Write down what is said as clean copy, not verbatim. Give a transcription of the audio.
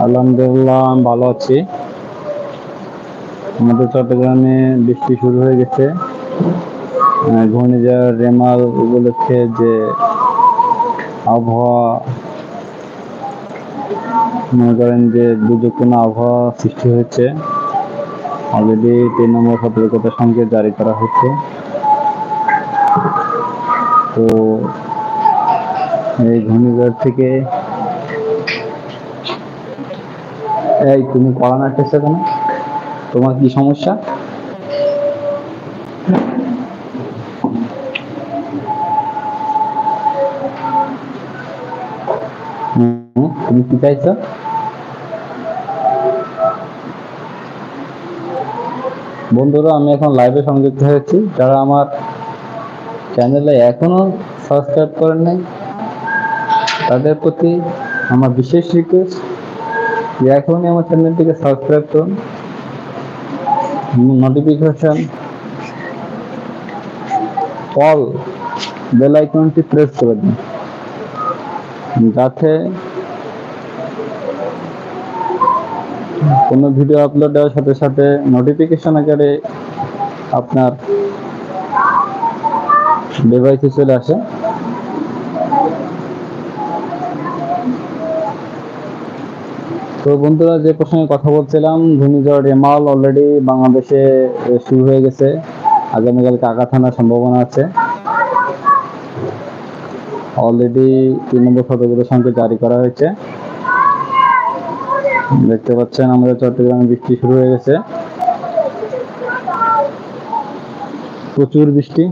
আলহামদুলিল্লাহ আমি ভালো আছি। আমাদের চট্টগ্রামে বৃষ্টি শুরু হয়ে গেছে। ঘূর্ণিঝড় রেমাল উপলক্ষে যে আবহাওয়া, মনে করেন যে দুর্যোগপূর্ণ আবহাওয়া সৃষ্টি হয়েছে। অলরেডি 3 নম্বর সতর্কতা সংকেত জারি করা হয়েছে। তো এই ঘূর্ণিঝড় থেকে তুমি কড়া নাড়তেছো কেন? তোমার কি সমস্যা? তুমি কি চাইছো? বন্ধুরা, আমি এখন লাইভে সংযুক্ত হয়েছি। যারা আমার চ্যানেলে এখনো সাবস্ক্রাইব করেন নাই, তাদের প্রতি আমার বিশেষ রিকোয়েস্ট যে এখনই আমার চ্যানেলটিকে সাবস্ক্রাইব করুন, নোটিফিকেশন অল বেল আইকনটি প্রেস করে দিন, যাতে কোনো ভিডিও আপলোড দেওয়ার সাথে সাথে নোটিফিকেশন আকারে আপনার ডিভাইসে চলে আসে। তো বন্ধুরা, যে প্রসঙ্গে কথা বলছিলাম, ঘূর্ণিঝড় রেমাল অলরেডি বাংলাদেশে শুরু হয়ে গেছে। আগামীকালকে আঘাত আনার সম্ভাবনা আছে। অলরেডি 3 নম্বর সতর্কতা সংকেত জারি করা হয়েছে। দেখতে পাচ্ছেন আমাদের চট্টগ্রামে বৃষ্টি শুরু হয়ে গেছে, প্রচুর বৃষ্টি।